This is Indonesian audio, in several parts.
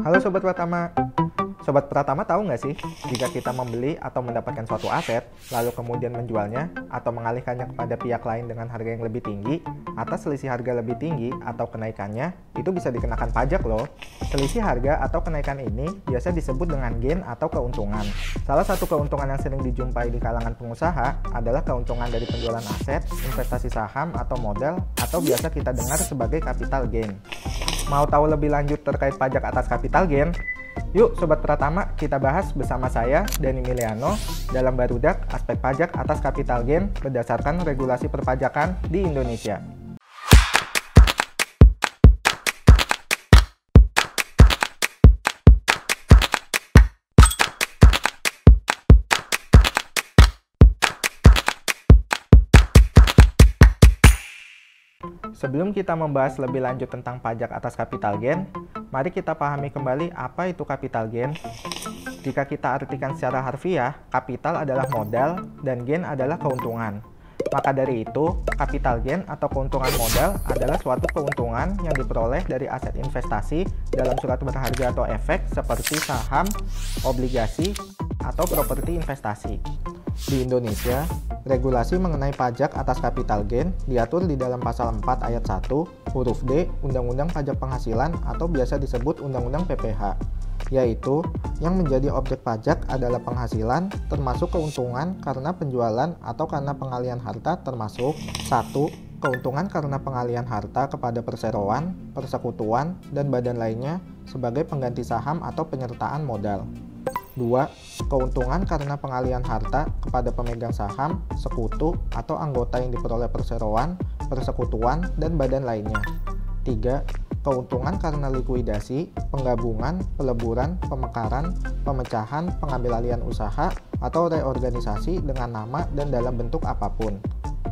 Halo Sobat Pratama. Sobat Pratama tahu nggak sih, jika kita membeli atau mendapatkan suatu aset, lalu kemudian menjualnya atau mengalihkannya kepada pihak lain dengan harga yang lebih tinggi, atas selisih harga lebih tinggi atau kenaikannya, itu bisa dikenakan pajak loh. Selisih harga atau kenaikan ini biasa disebut dengan gain atau keuntungan. Salah satu keuntungan yang sering dijumpai di kalangan pengusaha adalah keuntungan dari penjualan aset, investasi saham atau modal, atau biasa kita dengar sebagai capital gain. Mau tahu lebih lanjut terkait pajak atas capital gain? Yuk Sobat Pratama, kita bahas bersama saya, Dani Miliano, dalam Barudak Aspek Pajak atas Capital Gain berdasarkan regulasi perpajakan di Indonesia. Sebelum kita membahas lebih lanjut tentang pajak atas capital gain, mari kita pahami kembali apa itu capital gain. Jika kita artikan secara harfiah, kapital adalah modal dan gain adalah keuntungan. Maka dari itu, capital gain atau keuntungan modal adalah suatu keuntungan yang diperoleh dari aset investasi dalam surat berharga atau efek seperti saham, obligasi, atau properti investasi. Di Indonesia, regulasi mengenai pajak atas capital gain diatur di dalam pasal 4 ayat 1 huruf D Undang-Undang Pajak Penghasilan atau biasa disebut Undang-Undang PPH, yaitu yang menjadi objek pajak adalah penghasilan termasuk keuntungan karena penjualan atau karena pengalihan harta termasuk 1. Keuntungan karena pengalihan harta kepada perseroan, persekutuan, dan badan lainnya sebagai pengganti saham atau penyertaan modal. 2. Keuntungan karena pengalihan harta kepada pemegang saham, sekutu, atau anggota yang diperoleh perseroan, persekutuan, dan badan lainnya. 3. Keuntungan karena likuidasi, penggabungan, peleburan, pemekaran, pemecahan, pengambil alihan usaha, atau reorganisasi dengan nama dan dalam bentuk apapun.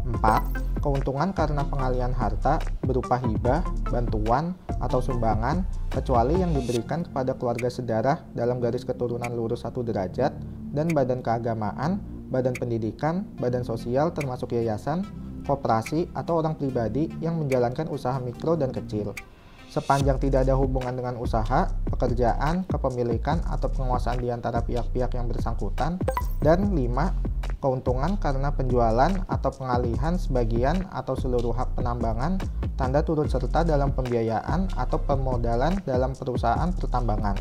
4. Keuntungan karena pengalihan harta berupa hibah, bantuan, atau sumbangan, kecuali yang diberikan kepada keluarga sedarah dalam garis keturunan lurus 1 derajat, dan badan keagamaan, badan pendidikan, badan sosial termasuk yayasan, koperasi, atau orang pribadi yang menjalankan usaha mikro dan kecil. Sepanjang tidak ada hubungan dengan usaha, pekerjaan, kepemilikan, atau penguasaan di antara pihak-pihak yang bersangkutan. Dan 5. Keuntungan karena penjualan atau pengalihan sebagian atau seluruh hak penambangan, tanda turut serta dalam pembiayaan atau permodalan dalam perusahaan pertambangan.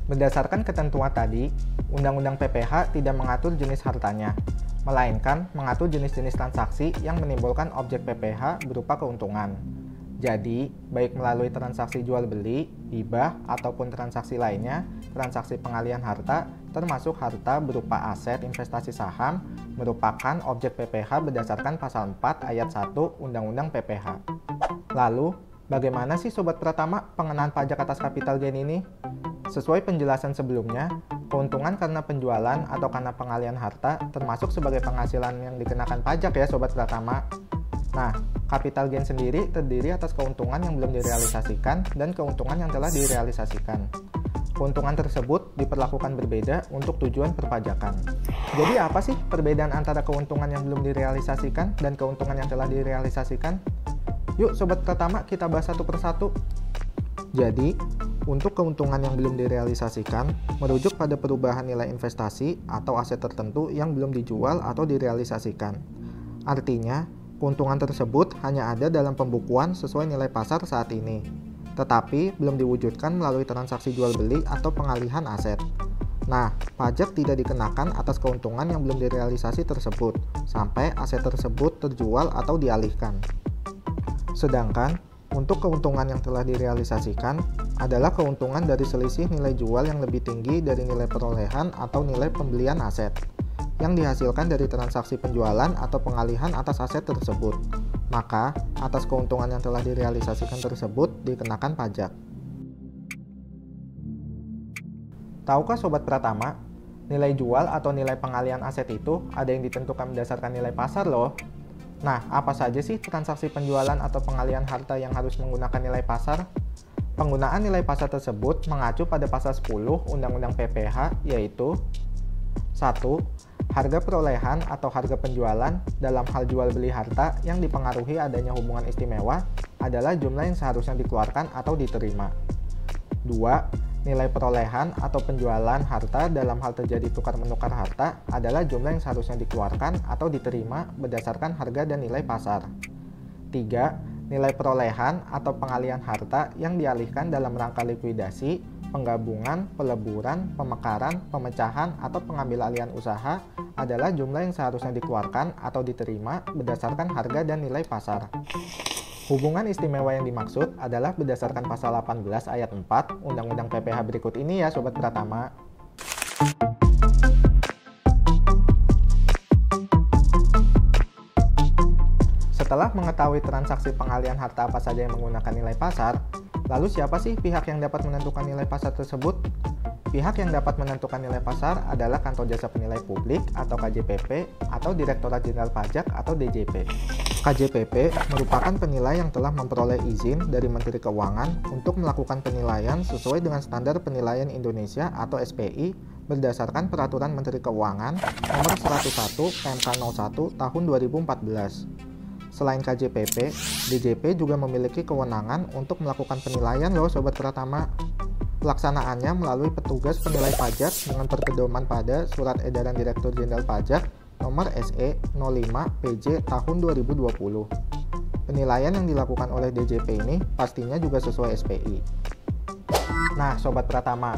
Berdasarkan ketentuan tadi, Undang-Undang PPH tidak mengatur jenis hartanya, melainkan mengatur jenis-jenis transaksi yang menimbulkan objek PPH berupa keuntungan. Jadi, baik melalui transaksi jual-beli, hibah, ataupun transaksi lainnya, transaksi pengalihan harta, termasuk harta berupa aset investasi saham, merupakan objek PPH berdasarkan pasal 4 ayat 1 Undang-Undang PPH. Lalu, bagaimana sih Sobat Pratama pengenaan pajak atas capital gain ini? Sesuai penjelasan sebelumnya, keuntungan karena penjualan atau karena pengalihan harta termasuk sebagai penghasilan yang dikenakan pajak ya Sobat Pratama. Nah, capital gain sendiri terdiri atas keuntungan yang belum direalisasikan dan keuntungan yang telah direalisasikan. Keuntungan tersebut diperlakukan berbeda untuk tujuan perpajakan. Jadi apa sih perbedaan antara keuntungan yang belum direalisasikan dan keuntungan yang telah direalisasikan? Yuk Sobat Pratama, kita bahas satu persatu. Jadi, untuk keuntungan yang belum direalisasikan, merujuk pada perubahan nilai investasi atau aset tertentu yang belum dijual atau direalisasikan. Artinya, keuntungan tersebut hanya ada dalam pembukuan sesuai nilai pasar saat ini, tetapi belum diwujudkan melalui transaksi jual-beli atau pengalihan aset. Nah, pajak tidak dikenakan atas keuntungan yang belum direalisasi tersebut, sampai aset tersebut terjual atau dialihkan. Sedangkan, untuk keuntungan yang telah direalisasikan adalah keuntungan dari selisih nilai jual yang lebih tinggi dari nilai perolehan atau nilai pembelian aset, yang dihasilkan dari transaksi penjualan atau pengalihan atas aset tersebut. Maka, atas keuntungan yang telah direalisasikan tersebut dikenakan pajak. Tahukah Sobat Pratama, nilai jual atau nilai pengalihan aset itu ada yang ditentukan berdasarkan nilai pasar loh. Nah, apa saja sih transaksi penjualan atau pengalihan harta yang harus menggunakan nilai pasar? Penggunaan nilai pasar tersebut mengacu pada pasal 10 Undang-Undang PPH, yaitu 1. Harga perolehan atau harga penjualan dalam hal jual beli harta yang dipengaruhi adanya hubungan istimewa adalah jumlah yang seharusnya dikeluarkan atau diterima. 2. Nilai perolehan atau penjualan harta dalam hal terjadi tukar-menukar harta adalah jumlah yang seharusnya dikeluarkan atau diterima berdasarkan harga dan nilai pasar. 3. Nilai perolehan atau pengalihan harta yang dialihkan dalam rangka likuidasi, penggabungan, peleburan, pemekaran, pemecahan, atau pengambil alihan usaha adalah jumlah yang seharusnya dikeluarkan atau diterima berdasarkan harga dan nilai pasar. Hubungan istimewa yang dimaksud adalah berdasarkan pasal 18 ayat 4 Undang-Undang PPH berikut ini ya Sobat Pratama. Setelah mengetahui transaksi pengalihan harta apa saja yang menggunakan nilai pasar, lalu siapa sih pihak yang dapat menentukan nilai pasar tersebut? Pihak yang dapat menentukan nilai pasar adalah Kantor Jasa Penilai Publik atau KJPP atau Direktorat Jenderal Pajak atau DJP. KJPP merupakan penilai yang telah memperoleh izin dari Menteri Keuangan untuk melakukan penilaian sesuai dengan Standar Penilaian Indonesia atau SPI berdasarkan Peraturan Menteri Keuangan Nomor 101 PMK 01 Tahun 2014. Selain KJPP, DJP juga memiliki kewenangan untuk melakukan penilaian loh Sobat Pratama. Pelaksanaannya melalui petugas penilai pajak dengan berpedoman pada Surat Edaran Direktur Jenderal Pajak Nomor SE 05 PJ Tahun 2020. Penilaian yang dilakukan oleh DJP ini pastinya juga sesuai SPI. Nah, Sobat Pratama,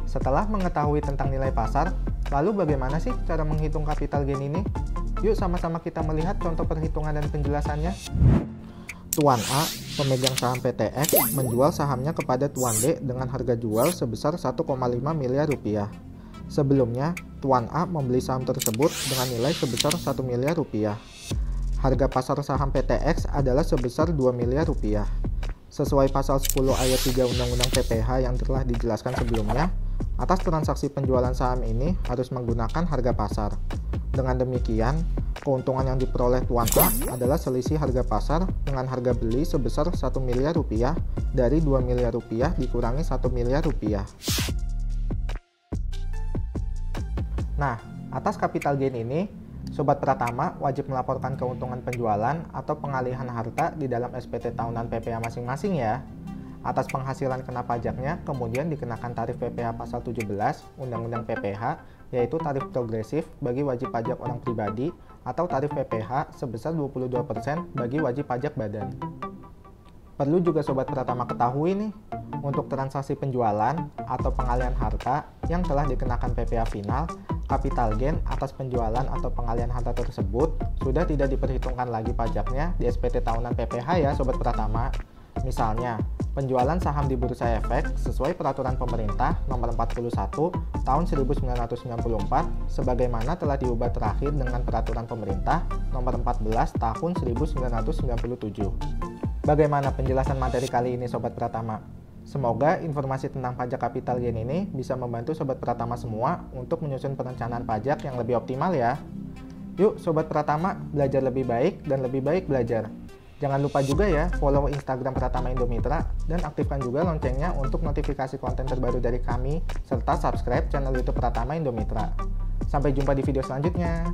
setelah mengetahui tentang nilai pasar, lalu bagaimana sih cara menghitung capital gain ini? Yuk sama-sama kita melihat contoh perhitungan dan penjelasannya. Tuan A, pemegang saham PTX, menjual sahamnya kepada Tuan D dengan harga jual sebesar 1,5 miliar rupiah. Sebelumnya, Tuan A membeli saham tersebut dengan nilai sebesar 1 miliar rupiah. Harga pasar saham PTX adalah sebesar 2 miliar rupiah. Sesuai pasal 10 ayat 3 Undang-Undang PPH yang telah dijelaskan sebelumnya, atas transaksi penjualan saham ini harus menggunakan harga pasar. Dengan demikian, keuntungan yang diperoleh Tuan A adalah selisih harga pasar dengan harga beli sebesar 1 miliar rupiah dari 2 miliar rupiah dikurangi 1 miliar rupiah. Nah, atas capital gain ini, Sobat Pratama wajib melaporkan keuntungan penjualan atau pengalihan harta di dalam SPT tahunan PPH masing-masing ya. Atas penghasilan kena pajaknya, kemudian dikenakan tarif PPH pasal 17 Undang-Undang PPH, yaitu tarif progresif bagi wajib pajak orang pribadi atau tarif PPH sebesar 22% bagi wajib pajak badan. Perlu juga Sobat Pratama ketahui nih, untuk transaksi penjualan atau pengalihan harta yang telah dikenakan PPH final, capital gain atas penjualan atau pengalihan harta tersebut sudah tidak diperhitungkan lagi pajaknya di SPT tahunan PPH ya Sobat Pratama. Misalnya, penjualan saham di Bursa Efek sesuai Peraturan Pemerintah Nomor 41 Tahun 1994 sebagaimana telah diubah terakhir dengan Peraturan Pemerintah Nomor 14 Tahun 1997. Bagaimana penjelasan materi kali ini Sobat Pratama? Semoga informasi tentang pajak capital gain ini bisa membantu Sobat Pratama semua untuk menyusun perencanaan pajak yang lebih optimal ya. Yuk Sobat Pratama, belajar lebih baik dan lebih baik belajar. Jangan lupa juga ya follow Instagram Pratama Indomitra dan aktifkan juga loncengnya untuk notifikasi konten terbaru dari kami serta subscribe channel YouTube Pratama Indomitra. Sampai jumpa di video selanjutnya.